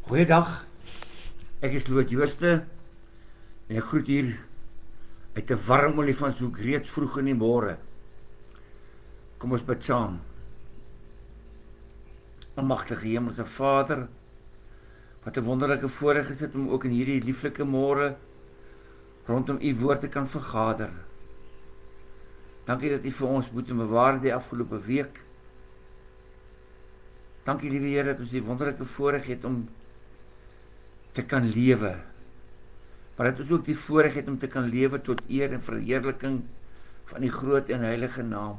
Goeiedag, ek is Loot Jooste en ek groet hier uit 'n warm olifantshoek reeds vroeg in die môre. Kom ons bid saam. Almagtige Hemelse Vader, wat 'n wonderlike voorreg is dit om ook in hierdie lieflike môre rondom U woord te kan vergader. Dankie dat U vir ons moet en bewaar die afgelope week. Dankie liewe Here dat ons die wonderlike voorreg het om te kan lewe, maar dat ons ook die voorreg het om te kan lewe tot eer en verheerliking van die groot en heilige naam.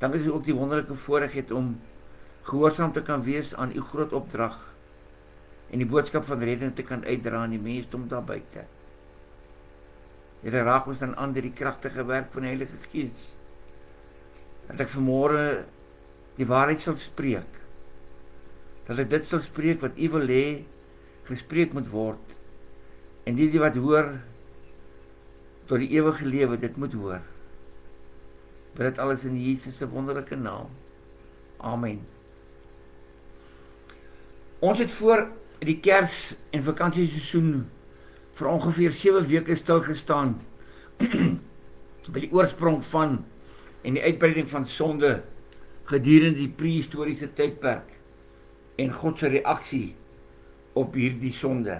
Dankie dat ons ook die wonderlike voorreg het om gehoorsaam te kan wees aan U groot opdrag en die boodskap van redding te kan uitdra aan die mensdom daar buite. Here, raak ons dan aan deur die kragtige werk van die Heilige Gees, dat ek vanmôre die waarheid sal spreek, dat ek dit sal spreek wat U wil hê gespreek moet word, en die wat hoor tot die ewige lewe dit moet hoor. Bid dit alles in Jesus se wonderlike naam. Amen. Ons het voor die Kers- en vakansieseisoen vir ongeveer 7 weke stilgestaan by die oorsprong van en die uitbreiding van sonde gedurende die prehistoriese tydperk en God se reaksie op hierdie sonde.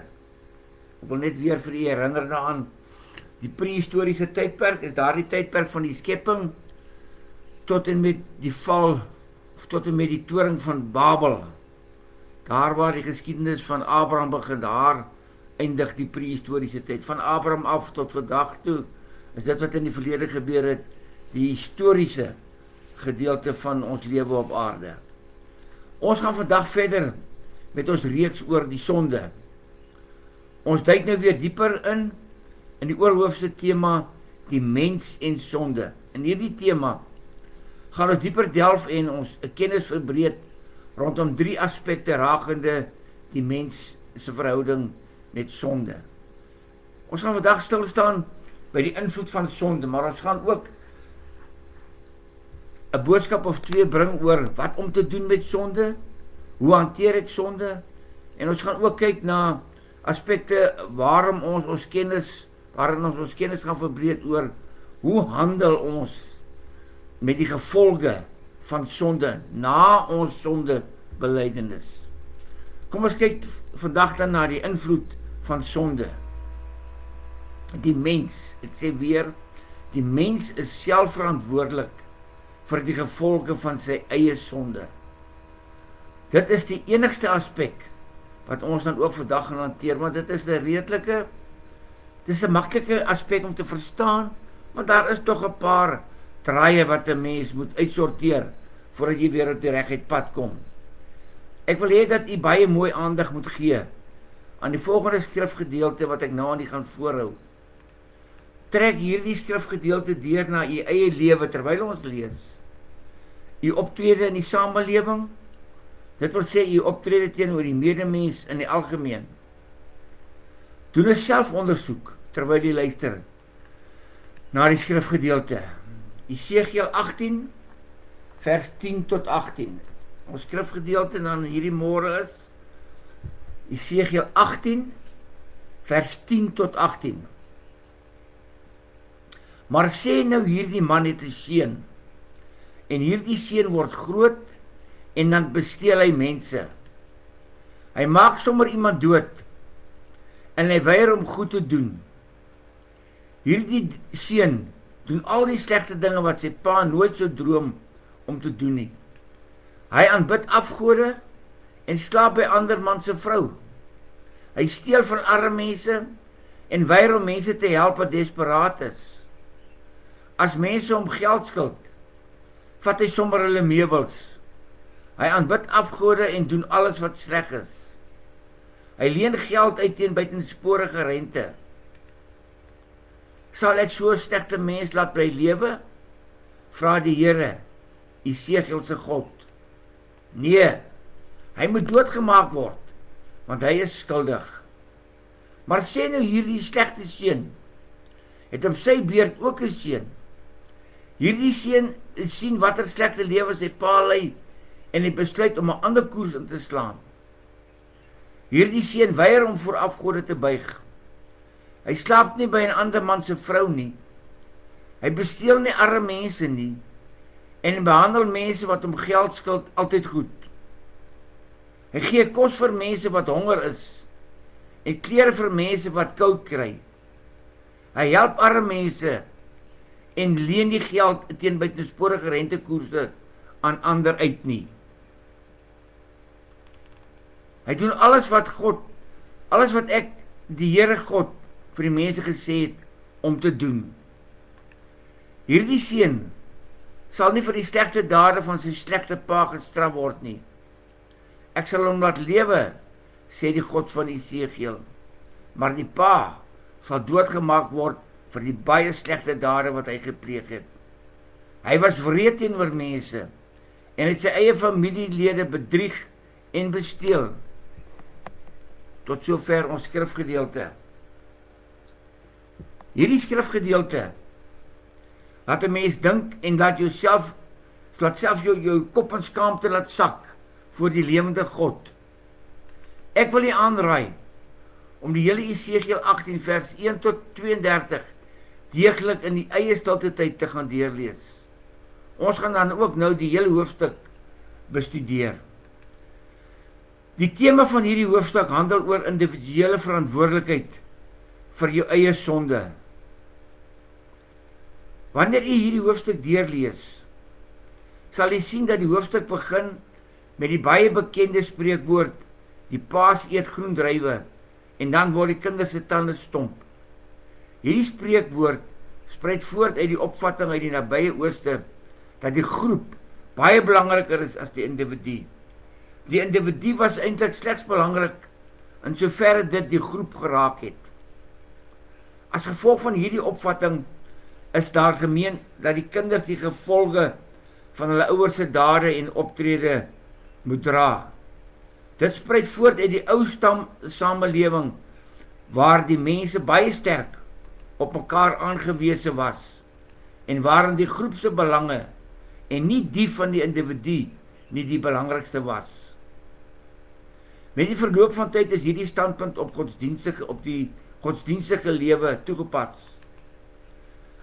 Ek wil net weer vir u herinner daaraan, die prehistoriese tydperk is daardie tydperk van die skepping tot en met die val, of tot en met die toring van Babel. Daar waar die geskiedenis van Abraham begin, daar eindig die prehistoriese tyd. Van Abraham af tot vandag toe, is dit wat in die verlede gebeur het, die historiese gedeelte van ons lewe op aarde. Ons gaan vandag verder met ons reeks oor die sonde. Ons duik nou weer dieper in die oorhoofse tema, die mens en sonde. In hierdie tema gaan ons dieper delf en ons 'n kennis verbreed rondom 3 aspekte rakende die mens se verhouding met sonde. Ons gaan vandag stil staan by die invloed van sonde, maar ons gaan ook 'n boodskap of 2 bring oor wat om te doen met sonde, hoe hanteer ek sonde, en ons gaan ook kyk na aspekte waarin ons ons kennis gaan verbreed oor hoe handel ons met die gevolge van sonde na ons sondebelydenis. Kom ons kyk vandag dan na die invloed van sonde. Die mens, ek sê weer, die mens is selfverantwoordelik vir die gevolge van sy eie sonde. Dit is die enigste aspek wat ons dan ook vandag gaan hanteer, want dit is 'n maklike aspek om te verstaan, maar daar is tog 'n paar draaie wat 'n mens moet uitsorteer voordat jy weer op die reguit pad kom. Ek wil hê dat u baie mooi aandag moet gee aan die volgende skrifgedeelte wat ek nou aan u gaan voorhou. Trek hierdie skrifgedeelte deur na u eie lewe terwyl ons lees. U optrede in die samelewing, dit wil sê u optrede teenoor die medemens in die algemeen. Doen 'n selfondersoek terwyl jy luister na die skrifgedeelte. Jesegiel 18 vers 10 tot 18. Ons skrifgedeelte dan hierdie môre is Jesegiel 18 vers 10 tot 18. Maar sê nou hierdie man het 'n seun, en hierdie seun word groot, en dan besteel hy mense. Hy maak sommer iemand dood, en hy weier om goed te doen. Hierdie seun doen al die slegte dinge wat sy pa nooit sou droom om te doen nie. Hy aanbid afgode, en slaap by ander man se vrou. Hy steel van arme mense, en weier om mense te help wat desperaat is. As mense hom geld skuld, vat hy sommer hulle meubels. Hy aanbid afgode en doen alles wat sleg is. Hy leen geld uit teen buitensporige rente. Sal ek so 'n slegte mens laat bly lewe? Vra die Here, Jesegiel se God. Nee, hy moet doodgemaak word, want hy is skuldig. Maar sê nou hierdie slegte seun het op sy beurt ook 'n seun. Hierdie seun sien watter slegte lewe sy pa lei, en hy besluit om 'n ander koers in te slaan. Hierdie seun weier om voor afgode te buig. Hy slaap nie by 'n ander man se vrou nie. Hy besteel nie arme mense nie en behandel mense wat hom geld skuld altyd goed. Hy gee kos vir mense wat honger is en klere vir mense wat koud kry. Hy help arme mense en leen die geld teen buitensporige rentekoerse aan ander uit nie. Hy doen alles wat ek, die Here God, vir die mense gesê het om te doen. Hierdie seun sal nie vir die slegte dade van sy slegte pa gestraf word nie. Ek sal hom laat lewe, sê die God van Esegiel, maar die pa sal doodgemaak word vir die baie slegte dade wat hy gepleeg het. Hy was wreed teenoor mense en het sy eie familielede bedrieg en besteel. Tot sover ons skrifgedeelte. Hierdie skrifgedeelte laat 'n mens dink en laat selfs jou kop in skaamte laat sak voor die lewende God. Ek wil u aanraai om die hele Esegiel 18 vers 1 tot 32 deeglik in die eie stilte tyd te gaan deurlees. Ons gaan dan ook nou die hele hoofstuk bestudeer. Die tema van hierdie hoofstuk handel oor individuele verantwoordelikheid vir jou eie sonde. Wanneer u hierdie hoofstuk deurlees, sal u sien dat die hoofstuk begin met die baie bekende spreekwoord, die paas eet groen druiwe, en dan word die kinders se tande stomp. Hierdie spreekwoord spruit voort uit die opvatting uit die nabye ooste, dat die groep baie belangriker is as die individu. Die individu was eintlik slegs belangrik, in soverre dit die groep geraak het. As gevolg van hierdie opvatting, is daar gemeen dat die kinders die gevolge van hulle ouers se dade en optrede moet dra. Dit spruit voort uit die ou stam samelewing, waar die mense baie sterk op mekaar aangewese was, en waarin die groep se belange, en nie die van die individu, nie die belangrikste was. Met die verloop van tyd is hierdie standpunt op die godsdienstige lewe toegepas.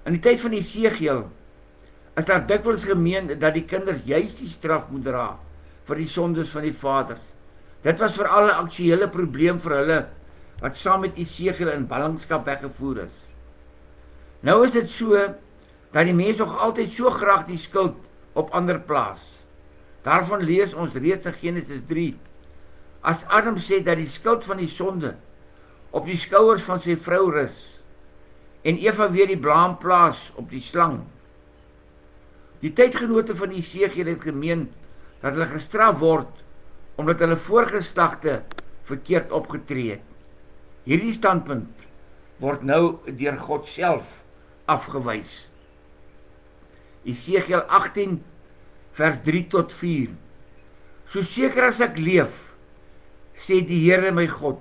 In die tyd van Esegiel is daar dikwels gemeen dat die kinders juist die straf moet dra vir die sondes van die vaders. Dit was veral 'n aktuele probleem vir hulle wat saam met Esegiel in ballingskap weggevoer is. Nou is dit so dat die mens nog altyd so graag die skuld op ander plaas. Daarvan lees ons reeds in Genesis 3. As Adam sê dat die skuld van die sonde op die skouers van sy vrou rus, en Eva weer die blaam plaas op die slang. Die tydgenote van Esegiel het gemeen dat hulle gestraf word, omdat hulle voorgeslagte verkeerd opgetree het. Hierdie standpunt word nou deur God self afgewys. Esegiel 18 vers 3 tot 4. So seker as ek leef, sê die Here my God,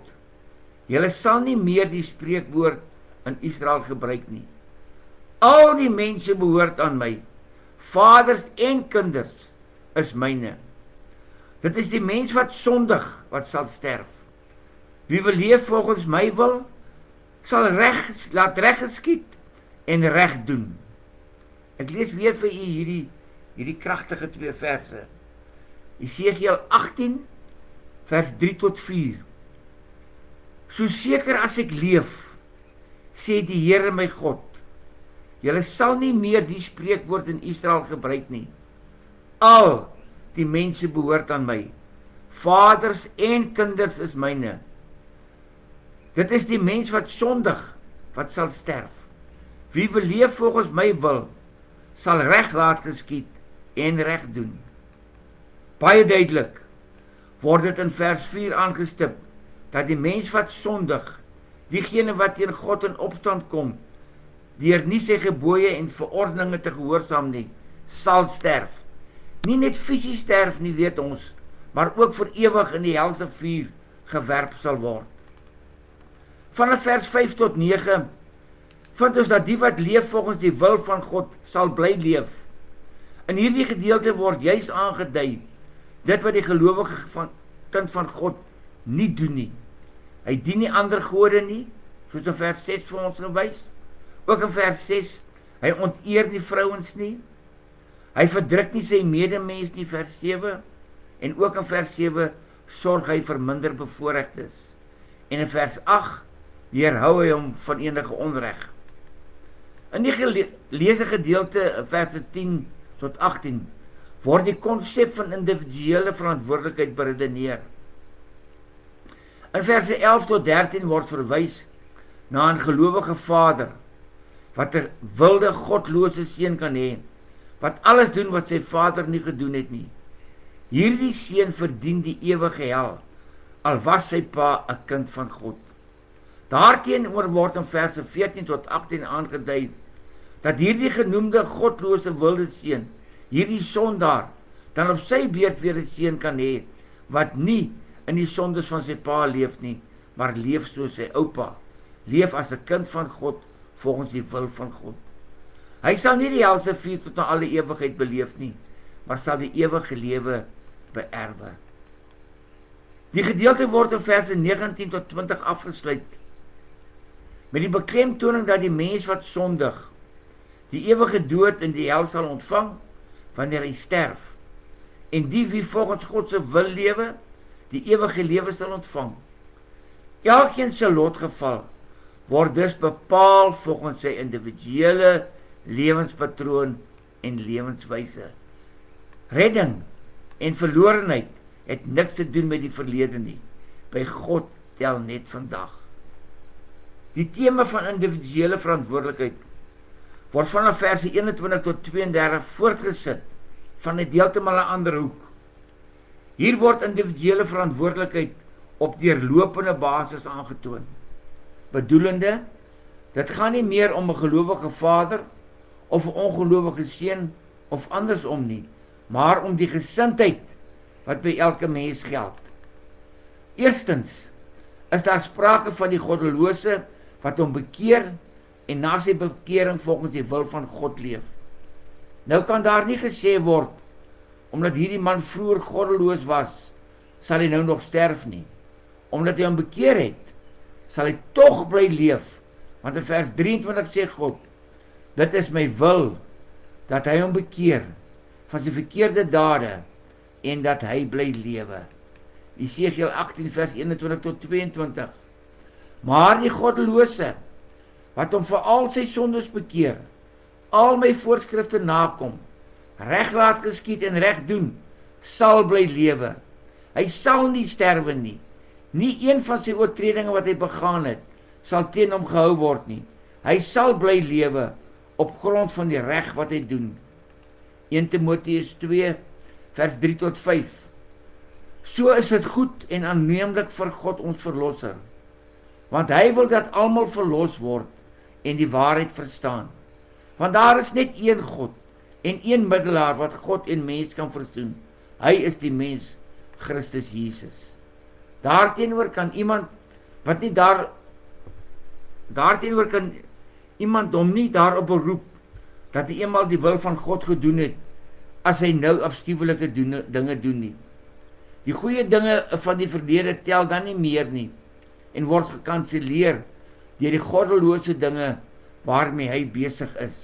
julle sal nie meer die spreekwoord in Israel gebruik nie. Al die mense behoort aan my, vaders en kinders is myne. Dit is die mens wat sondig wat sal sterf. Wie wil leef volgens my wil, sal laat reg geskied en reg doen. Ek lees weer vir u hierdie kragtige 2 verse. Esegiel 18 vers 3 tot 4. So seker as ek leef, sê die Here my God, julle sal nie meer die spreekwoord in Israel gebruik nie. Al die mense behoort aan my, vaders en kinders is myne. Dit is die mens wat sondig wat sal sterf. Wie wil leef volgens my wil, sal reg laat geskied en reg doen. Baie duidelik word dit in vers 4 aangestip, dat die mens wat sondig, diegene wat teen God in opstand kom, deur nie sy gebooie en verordeninge te gehoorsaam nie, sal sterf. Nie net fisies sterf nie, weet ons, maar ook vir ewig in die helse vuur gewerp sal word. Vanaf vers 5 tot 9 vind ons dat die wat leef volgens die wil van God sal bly leef. In hierdie gedeelte word juis aangedui dit wat die gelowige kind van God nie doen nie. Hy dien nie ander gode nie, soos in vers 6 vir ons gewys. Ook in vers 6, hy onteer nie vrouens nie. Hy verdruk nie sy medemens nie, vers 7. En ook in vers 7, sorg hy vir minder bevoorregtes. En in vers 8, weerhou hy hom van enige onreg. In die geleesde gedeelte, verse 10 tot 18, word die konsep van individuele verantwoordelikheid beredeneer. In verse 11 tot 13 word verwys na 'n gelowige vader, wat 'n wilde, godlose seun kan hê, wat alles doen wat sy vader nie gedoen het nie. Hierdie seun verdien die ewige hel, al was sy pa 'n kind van God. Daarteenoor word in verse 14 tot 18 aangedui, dat hierdie genoemde godlose wilde seun, hierdie sondaar, dan op sy beurt weer 'n seun kan hê, wat nie in die sondes van sy pa leef nie, maar leef soos sy oupa, leef as 'n kind van God, volgens die wil van God. Hy sal nie die helse vuur tot na alle ewigheid beleef nie, maar sal die ewige lewe beerwe. Die gedeelte word in verse 19 tot 20 afgesluit, met die beklemtoning dat die mens wat sondig, die ewige dood in die hel sal ontvang, wanneer hy sterf, en die wie volgens God se wil lewe, die ewige lewe sal ontvang. Elkeen se lotgeval word dus bepaal volgens sy individuele lewenspatroon en lewenswyse. Redding en verlorenheid het niks te doen met die verlede nie. By God tel net vandag. Die tema van individuele verantwoordelikheid word vanaf verse 21 tot 32 voortgesit van 'n heeltemal 'n ander hoek. Hier word individuele verantwoordelikheid op deurlopende basis aangetoon, bedoelende, dit gaan nie meer om 'n gelowige vader of 'n ongelowige seun of andersom nie, maar om die gesindheid wat by elke mens geld. Eerstens is daar sprake van die goddelose wat hom bekeer en na sy bekering volgens die wil van God leef. Nou kan daar nie gesê word, omdat hierdie man vroeër goddeloos was, sal hy nou nog sterf nie. Omdat hy hom bekeer het, sal hy tog bly leef, want in vers 23 sê God, dit is my wil, dat hy hom bekeer van sy verkeerde dade, en dat hy bly lewe. Jesegiel 18 vers 21 tot 22. Maar die goddelose, wat hom vir al sy sondes bekeer, al my voorskrifte nakom, reg laat geskied en reg doen, sal bly lewe. Hy sal nie sterwe nie. Nie een van sy oortredinge wat hy begaan het, sal teen hom gehou word nie. Hy sal bly lewe op grond van die reg wat hy doen. 1 Timoteus 2 vers 3 tot 5. So is dit goed en aanneemlik vir God ons verlosser, want hy wil dat almal verlos word en die waarheid verstaan. Want daar is net een God en een middelaar wat God en mens kan versoen. Hy is die mens, Christus Jesus. Daarteenoor kan iemand hom nie daarop beroep dat hy eenmaal die wil van God gedoen het, as hy nou afskuwelike dinge doen nie. Die goeie dinge van die verlede tel dan nie meer nie, en word gekanseleer deur die goddelose dinge waarmee hy besig is.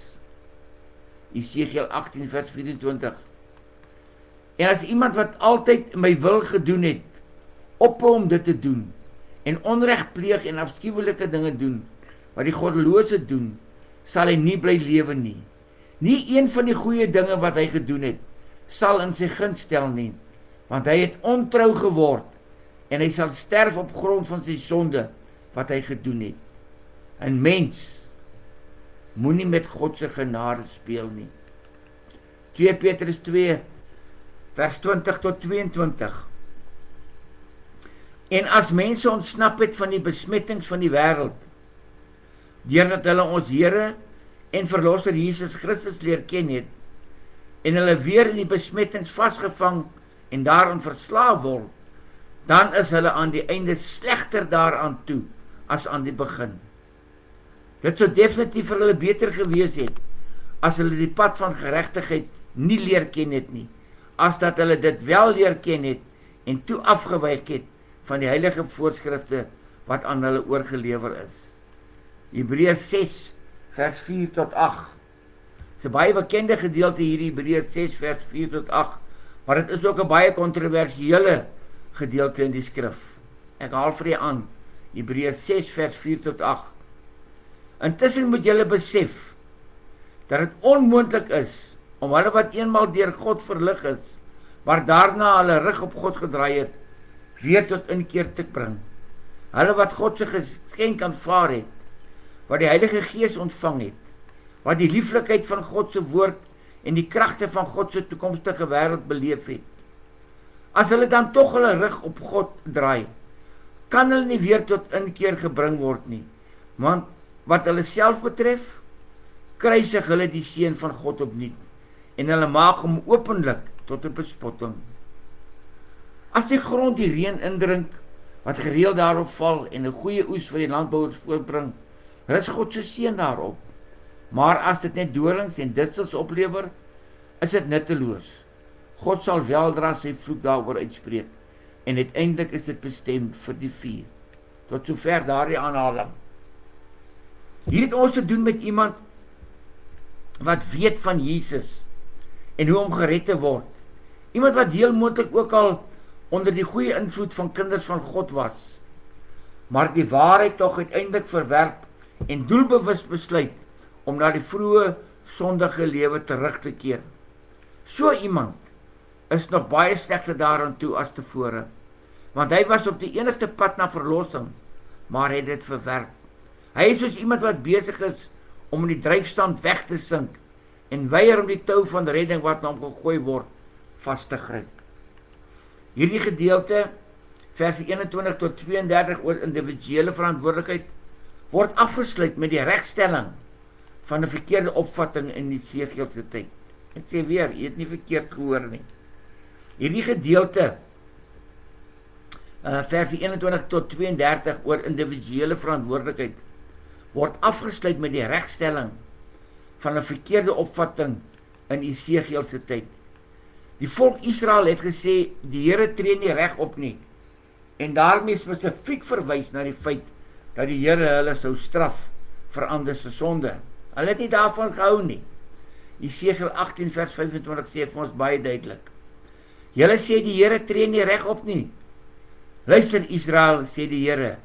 Jesegiel 18 vers 24. En as iemand wat altyd my wil gedoen het, ophou om dit te doen, en onreg pleeg en afskuwelike dinge doen, wat die goddelose doen, sal hy nie bly lewe nie. Nie een van die goeie dinge wat hy gedoen het, sal in sy gunst stel nie, want hy het ontrou geword, en hy sal sterf op grond van sy sonde, wat hy gedoen het. 'n Mens moenie met God se genade speel nie. 2 Petrus 2 vers 20 tot 22. En as mense ontsnap het van die besmettings van die wêreld, deurdat hulle ons Here en Verlosser Jesus Christus leer ken het, en hulle weer in die besmettings vasgevang en daarin verslaaf word, dan is hulle aan die einde slegter daaraan toe as aan die begin. Dit sou definitief vir hulle beter gewees het, as hulle die pad van geregtigheid nie leer ken het nie, as dat hulle dit wel leer ken het, en toe afgewyk het van die heilige voorskrifte wat aan hulle oorgelewer is. Hebreërs 6 vers 4 tot 8. Dit is 'n baie bekende gedeelte hierdie Hebreërs 6 vers 4 tot 8, maar dit is ook 'n baie kontroversiële gedeelte in die skrif. Ek haal vir julle aan, Hebreërs 6 vers 4 tot 8. Intussen moet julle besef dat dit onmoontlik is om hulle wat eenmaal deur God verlig is, maar daarna hulle rug op God gedraai het, weer tot inkeer te bring. Hulle wat God se geskenk aanvaar het, wat die Heilige Gees ontvang het, wat die lieflikheid van God se woord en die kragte van God se toekomstige wêreld beleef het. As hulle dan tog hulle rug op God draai, kan hulle nie weer tot inkeer gebring word nie, want wat hulle self betref, kruisig hulle die seun van God opnuut, en hulle maak hom openlik tot 'n bespotting. As die grond die reën indrink, wat gereeld daarop val, en 'n goeie oes vir die landbouers voortbring, rus God se seën daarop. Maar as dit net dorings en distels oplewer, is dit nutteloos. God sal weldra sy vloek daaroor uitspreek, en uiteindelik is dit bestem vir die vuur. Tot sover daardie aanhaling. Hier het ons te doen met iemand wat weet van Jesus en hoe om gered te word. Iemand wat heel moontlik ook al onder die goeie invloed van kinders van God was, maar die waarheid tog uiteindelik verwerp en doelbewus besluit om na die vroeë sondige lewe terug te keer. So iemand is nog baie slegter daaraan toe as tevore, want hy was op die enigste pad na verlossing, maar het dit verwerp. Hy is soos iemand wat besig is om in die dryfstand weg te sink en weier om die tou van redding wat na hom gegooi word vas te gryp. Hierdie gedeelte, vers 21 tot 32 oor individuele verantwoordelikheid, word afgesluit met die regstelling van 'n verkeerde opvatting in die Esegiel se tyd. Ek sê weer, jy het nie verkeerd gehoor nie. Hierdie gedeelte, vers 21 tot 32 oor individuele verantwoordelikheid, word afgesluit met die regstelling van 'n verkeerde opvatting in Esegiel se tyd. Die volk Israel het gesê, die Here tree nie reg op nie, en daarmee spesifiek verwys na die feit dat die Here hulle sou straf vir ander se sonde. Hulle het nie daarvan gehou nie. Esegiel 18 vers 25 sê vir ons baie duidelik. Julle sê die Here tree nie reg op nie. Luister Israel, sê die Here,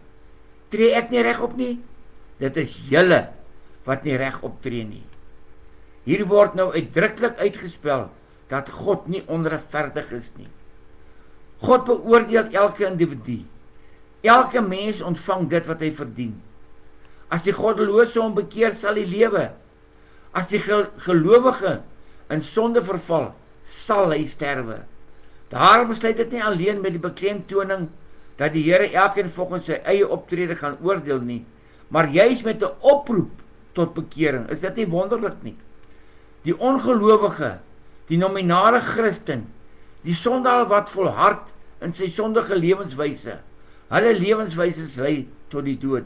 tree ek nie reg op nie? Dit is julle wat nie reg optree nie. Hier word nou uitdruklik uitgespel dat God nie onregverdig is nie. God beoordeel elke individu. Elke mens ontvang dit wat hy verdien. As die goddelose hom bekeer, sal hy lewe. As die gelowige in sonde verval, sal hy sterwe. Daarom besluit dit nie alleen met die beklemtoning dat die Here elkeen volgens sy eie optrede gaan oordeel nie, maar juis met 'n oproep tot bekering. Is dit nie wonderlik nie? Die ongelowige, die nominale Christen, die sondaar wat volhard in sy sondige lewenswyse, hulle lewenswyse lei tot die dood,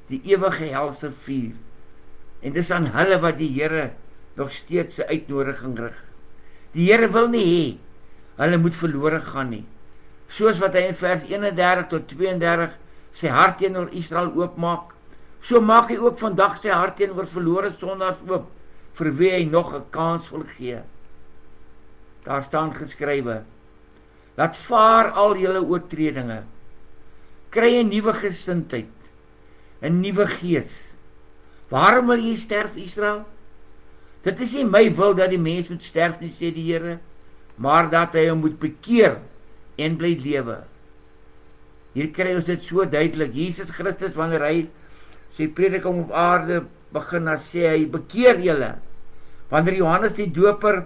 die ewige helse vuur. En dis aan hulle wat die Here nog steeds sy uitnodiging rig. Die Here wil nie hê hulle moet verlore gaan nie. Soos wat hy in vers 31 tot 32 sy hart teenoor Israel oopmaak, so maak hy ook vandag sy hart teenoor verlore sondaars oop, vir wie hy nog 'n kans wil gee. Daar staan geskrywe, laat vaar al julle oortredinge, kry 'n nuwe gesindheid, 'n nuwe gees. Waarom wil jy sterf, Israel? Dit is nie my wil dat die mens moet sterf nie, sê die Here, maar dat hy hom moet bekeer en bly lewe. Hier kry ons dit so duidelik. Jesus Christus, wanneer hy sy prediking op aarde begin, dan sê hy, bekeer julle. Wanneer Johannes die Doper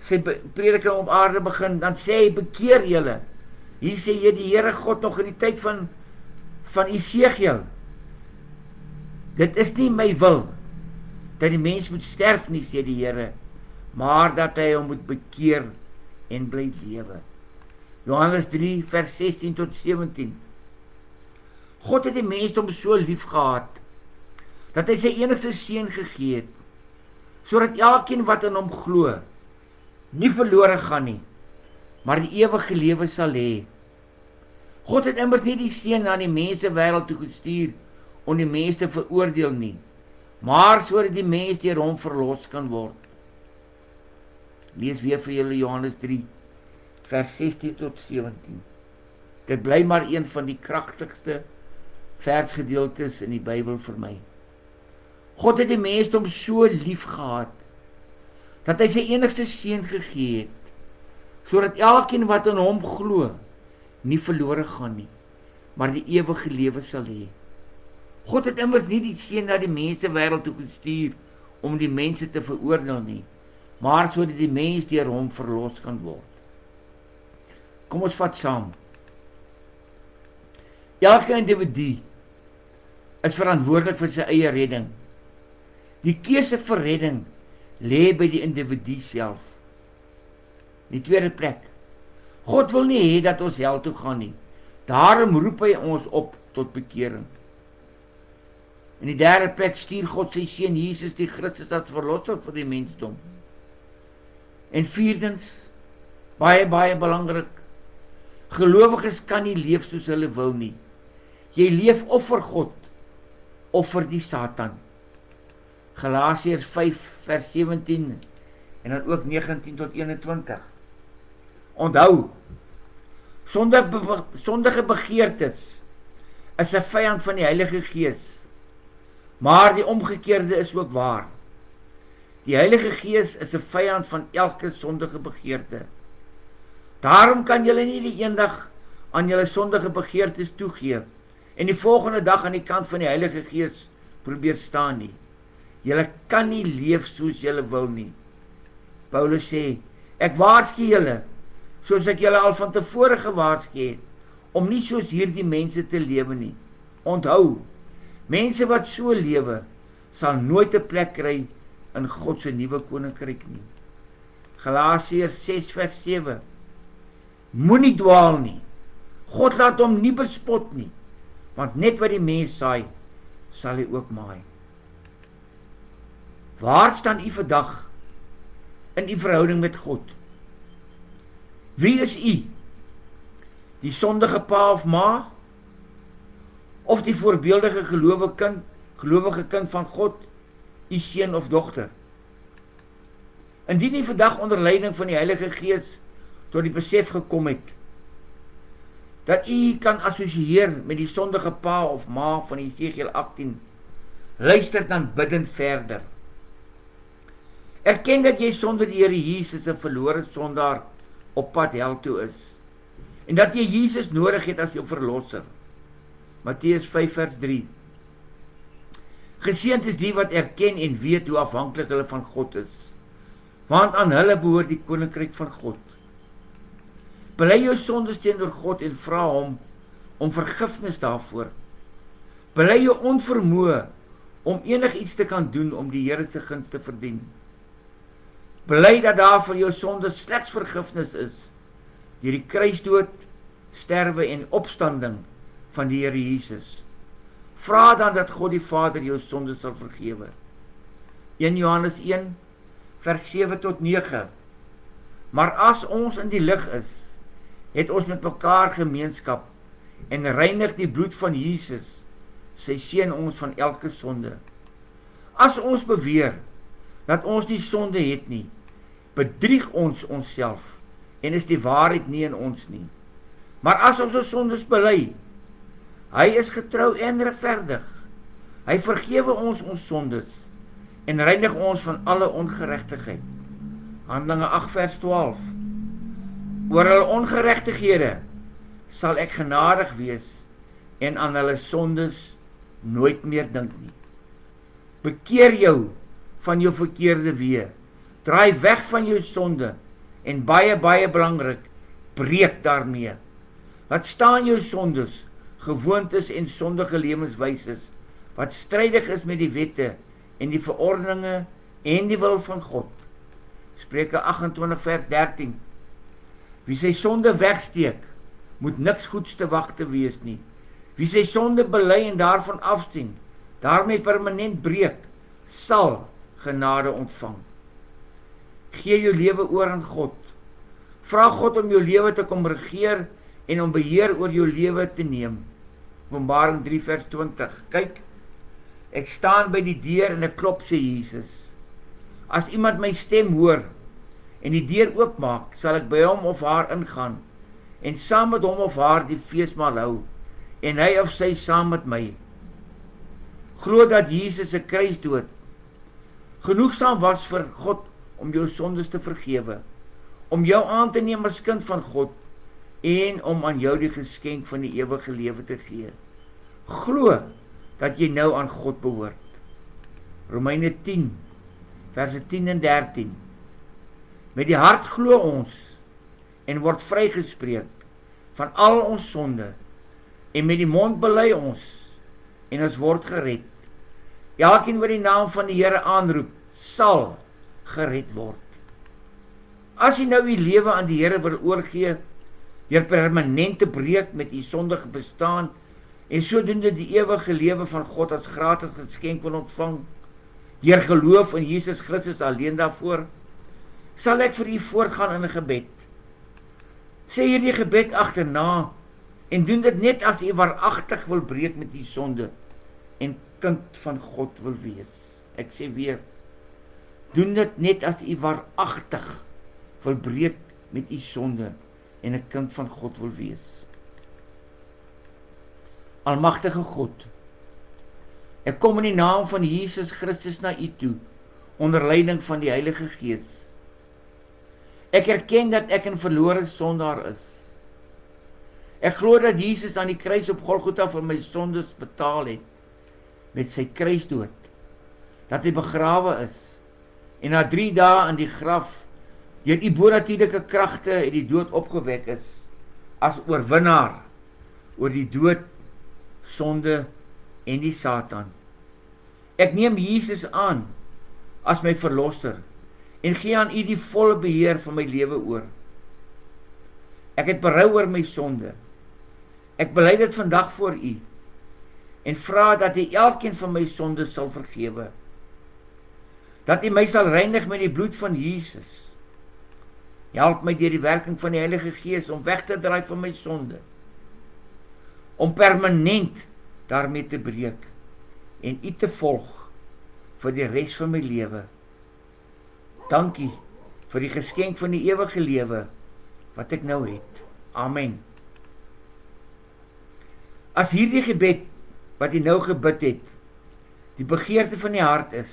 sy prediking op aarde begin, dan sê hy, bekeer julle. Hier sê jy die Here God nog in die tyd van Esegiel, dit is nie my wil dat die mens moet sterf nie, sê die Here, maar dat hy hom moet bekeer en bly lewe. Johannes 3 vers 16 tot 17. God het die mensdom so lief gehad, dat hy sy enigste seun gegee het, sodat elkeen wat in hom glo, nie verlore gaan nie, maar die ewige lewe sal hê. God het immers nie die seun na die mense wêreld toe gestuur om die mense te veroordeel nie, maar sodat die mens deur hom verlos kan word. Lees weer vir julle Johannes 3, vers 16 tot 17. Dit bly maar een van die kragtigste versgedeeltes in die Bybel vir my. God het die mensdom so lief gehad, dat hy sy enigste seun gegee het, sodat elkeen wat in hom glo, nie verlore gaan nie, maar die ewige lewe sal hê. God het immers nie die seun na die mense wêreld toe gestuur om die mense te veroordeel nie, maar sodat die mens deur hom verlos kan word. Kom ons vat saam. Elke individu is verantwoordelik vir sy eie redding. Die keuse vir redding lê by die individu self. In die tweede plek, God wil nie hê dat ons hel toe gaan nie. Daarom roep hy ons op tot bekering. In die derde plek stuur God sy seun Jesus die Christus as verlosser vir die mensdom. En vierdens, baie belangrik, gelowiges kan nie leef soos hulle wil nie. Jy leef of vir God, of vir die Satan. Galasiërs 5 vers 17 en dan ook 19 tot 21. Onthou, sondige begeertes is 'n vyand van die Heilige Gees, maar die omgekeerde is ook waar. Die Heilige Gees is 'n vyand van elke sondige begeerte. Daarom kan julle nie die eendag aan julle sondige begeertes toegee en die volgende dag aan die kant van die Heilige Gees probeer staan nie. Julle kan nie leef soos julle wil nie. Paulus sê, ek waarsku julle, soos ek julle al van tevore gewaarsku het, om nie soos hierdie mense te lewe nie. Onthou, mense wat so lewe, sal nooit 'n plek kry in God se nuwe koninkryk nie. Galasiërs 6 vers 7. Moenie dwaal nie. God laat hom nie bespot nie, want net wat die mens saai, sal hy ook maai. Waar staan u vandag in u verhouding met God? Wie is u? Die sondige pa of ma? Of die voorbeeldige gelowige kind van God, u seun of dogter? Indien u vandag onder leiding van die Heilige Gees tot die besef gekom het, dat u kan assosieer met die sondige pa of ma van Jesegiel 18, luister dan bidend verder. Erken dat jy sonder die Here Jesus 'n verlore sondaar op pad hel toe is, en dat jy Jesus nodig het as jou verlosser. Matteus 5 vers 3. Geseënd is die wat erken en weet hoe afhanklik hulle van God is, want aan hulle behoort die koninkryk van God. Bely jou sondes teenoor God en vra hom om vergifnis daarvoor. Bely jou onvermoë om enigiets te kan doen om die Here se guns te verdien. Bely dat daar vir jou sondes slegs vergifnis is deur die kruisdood, sterwe en opstanding van die Here Jesus. Vra dan dat God die Vader jou sondes sal vergewe. 1 Johannes 1 vers 7 tot 9. Maar as ons in die lig is, het ons met mekaar gemeenskap en reinig die bloed van Jesus, sy seun, ons van elke sonde. As ons beweer dat ons nie sonde het nie, bedrieg ons onsself en is die waarheid nie in ons nie. Maar as ons ons sondes bely, hy is getrou en regverdig. Hy vergewe ons sondes en reinig ons van alle ongeregtigheid. Handelinge 8 vers 12. Oor hulle ongeregtighede sal ek genadig wees en aan hulle sondes nooit meer dink nie. Bekeer jou van jou verkeerde weë. Draai weg van jou sonde en baie belangrik, breek daarmee. Laat staan jou sondes, gewoontes en sondige lewenswyses wat strydig is met die wette en die verordeninge en die wil van God. Spreuke 28 vers 13. Wie sy sonde wegsteek, moet niks goeds te wag te wees nie. Wie sy sonde bely en daarvan afsien, daarmee permanent breek, sal genade ontvang. Gee jou lewe oor aan God. Vra God om jou lewe te kom regeer en om beheer oor jou lewe te neem. Openbaring 3 vers 20. Kyk, ek staan by die deur en ek klop, sê Jesus. As iemand my stem hoor en die deur oopmaak, sal ek by hom of haar ingaan en saam met hom of haar die feesmaal hou en hy of sy saam met my. Glo dat Jesus se kruisdood genoegsaam was vir God om jou sondes te vergewe, om jou aan te neem as kind van God en om aan jou die geskenk van die ewige lewe te gee. Glo dat jy nou aan God behoort. Romeine 10 verse 10 en 13. Met die hart glo ons en word vrygespreek van al ons sonde en met die mond bely ons en ons word gered. Elkeen wat die naam van die Here aanroep, sal gered word. As jy nou die lewe aan die Here wil oorgee, deur permanent te breek met die sondige bestaan en sodoende die ewige lewe van God as gratis geskenk wil ontvang, deur geloof in Jesus Christus alleen daarvoor, sal ek vir u voortgaan in 'n gebed. Sê hierdie gebed agterna en doen dit net as u waaragtig wil breek met die sonde en kind van God wil wees. Ek sê weer, doen dit net as u waaragtig wil breek met u sonde en 'n kind van God wil wees. Almagtige God, ek kom in die naam van Jesus Christus na u toe, onder leiding van die Heilige Gees. Ek erken dat ek 'n verlore sondaar is. Ek glo dat Jesus aan die kruis op Golgotha vir my sondes betaal het, met sy kruisdood, dat hy begrawe is, en na 3 dae in die graf, deur u bonatuurlike kragte uit die dood opgewek is, as oorwinnaar, oor die dood, sonde en die Satan. Ek neem Jesus aan, as my verlosser, en gee aan u die volle beheer van my lewe oor. Ek het berou oor my sonde. Ek bely dit vandag voor u, en vra dat u elkeen van my sonde sal vergewe. Dat u my sal reinig met die bloed van Jesus. Help my deur die werking van die Heilige Gees om weg te draai van my sonde, om permanent daarmee te breek en u te volg vir die res van my lewe. Dankie vir die geskenk van die ewige lewe wat ek nou het. Amen. As hierdie gebed wat jy nou gebid het, die begeerte van die hart is,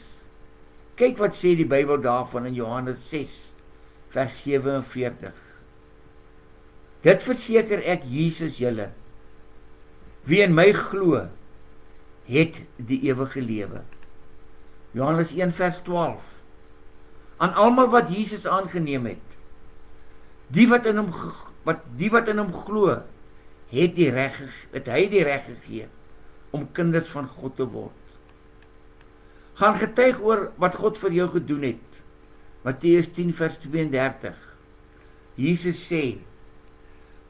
kyk wat sê die Bybel daarvan in Johannes 6 vers 47. Dit verseker ek Jesus julle, wie in my glo, het die ewige lewe. Johannes 1 vers 12. Aan almal wat Jesus aangeneem het, die wat in hom glo, het hy die reg gegee om kinders van God te word. Gaan getuig oor wat God vir jou gedoen het. Matteus 10 vers 32. Jesus sê,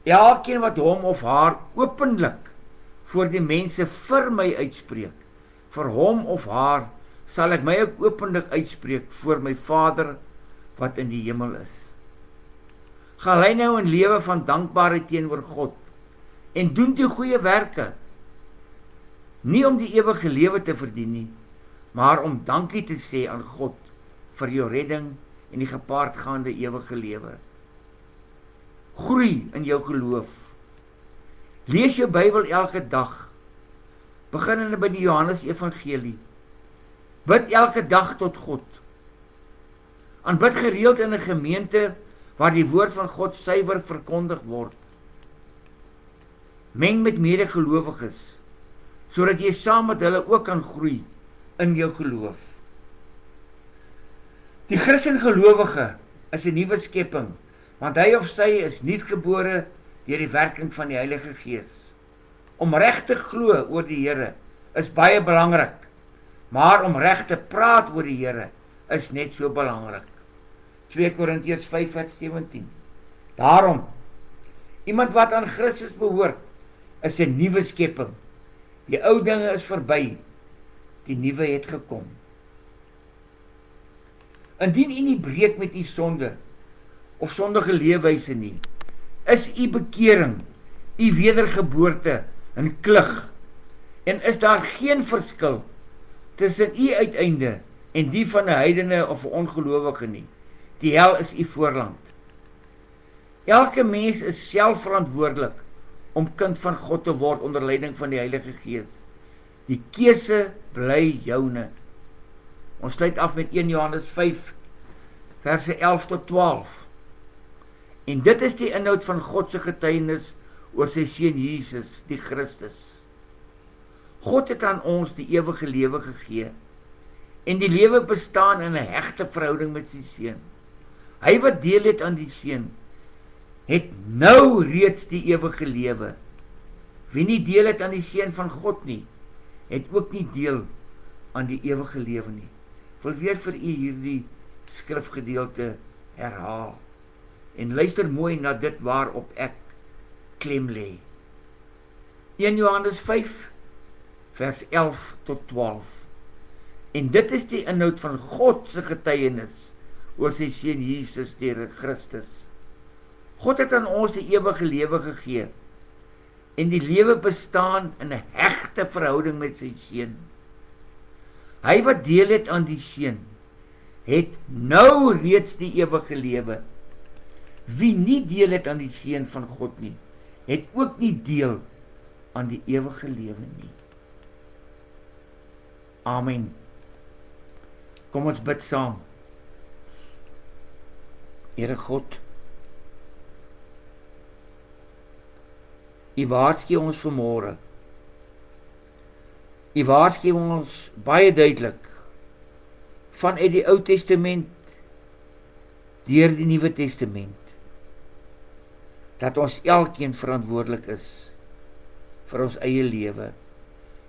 elkeen wat hom of haar openlik voor die mense vir my uitspreek, vir hom of haar sal ek my ook openlik uitspreek voor my Vader wat in die hemel is. Gaan lei nou 'n lewe van dankbaarheid teenoor God en doen die goeie werke, nie om die ewige lewe te verdien nie, maar om dankie te sê aan God vir jou redding en die gepaardgaande ewige lewe. Groei in jou geloof. Lees jou Bybel elke dag, beginnende by die Johannes Evangelie. Bid elke dag tot God. Aanbid gereeld in 'n gemeente waar die woord van God suiwer verkondig word. Meng met medegelowiges, sodat jy saam met hulle ook kan groei in jou geloof. Die Christen gelowige is 'n nuwe skepping, want hy of sy is nuutgebore deur die werking van die Heilige Gees. Om reg te glo oor die Here is baie belangrik, maar om reg te praat oor die Here is net so belangrik. 2 Korintiërs 5 vers 17. Daarom, iemand wat aan Christus behoort, is 'n nuwe skepping. Die ou dinge is verby, die nuwe het gekom. Indien u nie breek met u sonde of sondige leefwyse nie, is u bekering u wedergeboorte in klug, en is daar geen verskil tussen u uiteinde en die van 'n heidene of 'n ongelowige nie. Die hel is u voorland. Elke mens is selfverantwoordelik om kind van God te word onder leiding van die Heilige Gees. Die keuse bly joune. Ons sluit af met 1 Johannes 5, verse 11 tot 12. En dit is die inhoud van God se getuienis oor sy seun Jesus, die Christus. God het aan ons die ewige lewe gegee, en die lewe bestaan in 'n hegte verhouding met sy seun. Hy wat deel het aan die seun, het nou reeds die ewige lewe. Wie nie deel het aan die seun van God nie, het ook nie deel aan die ewige lewe nie. Ek wil weer vir u hierdie skrifgedeelte herhaal, en luister mooi na dit waarop ek klem lê. 1 Johannes 5, vers 11 tot 12. En dit is die inhoud van God se getuienis oor sy seun Jesus, die Christus. God het aan ons die ewige lewe gegee, en die lewe bestaan in 'n hegte verhouding met sy seun. Hy wat deel het aan die seun, het nou reeds die ewige lewe. Wie nie deel het aan die seun van God nie, het ook nie deel aan die ewige lewe nie. Amen. Kom ons bid saam. Here God, U waarsku ons vanmôre. U waarsku ons baie duidelik vanuit die Ou Testament deur die Nuwe Testament, dat ons elkeen verantwoordelik is vir ons eie lewe,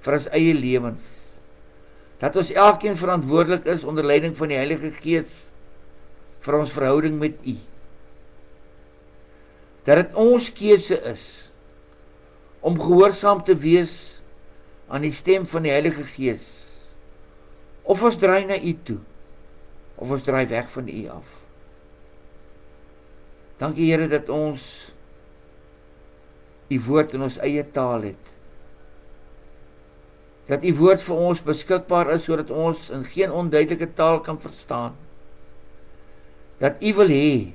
vir ons eie lewens, dat ons elkeen verantwoordelik is onder leiding van die Heilige Gees vir ons verhouding met U, dat dit ons keuse is om gehoorsaam te wees aan die stem van die Heilige Gees, of ons draai na U toe, of ons draai weg van U af. Dankie Here dat ons U woord in ons eie taal het, dat U woord vir ons beskikbaar is, sodat ons in geen onduidelike taal kan verstaan, dat U wil hê,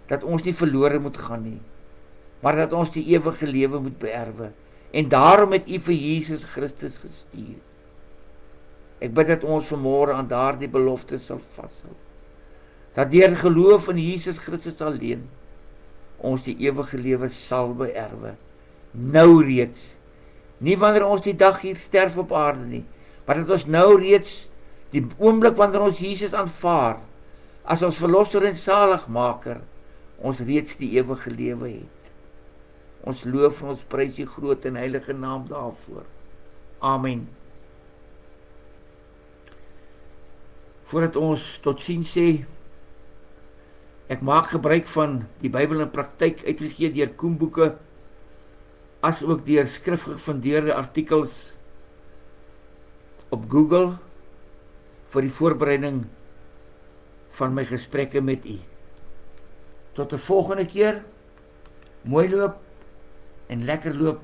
dat ons nie verlore moet gaan nie, maar dat ons die ewige lewe moet beerwe, en daarom het U vir Jesus Christus gestuur. Ek bid dat ons vanmôre aan daardie belofte sal vashou, dat deur geloof in Jesus Christus alleen, ons die ewige lewe sal beerwe, nou reeds, nie wanneer ons die dag hier sterf op aarde nie, maar dat ons nou reeds, die oomblik wanneer ons Jesus aanvaar, as ons verlosser en saligmaker, ons reeds die ewige lewe het. Ons loof en ons prys U groot en heilige naam daarvoor. Amen. Voordat ons tot sien sê, ek maak gebruik van die Bybel in praktyk uitgegee deur Koenboeke, as ook deur skrifgefundeerde artikels op Google vir die voorbereiding van my gesprekke met U. Tot 'n volgende keer, mooi loop en lekker loop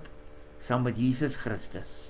saam met Jesus Christus.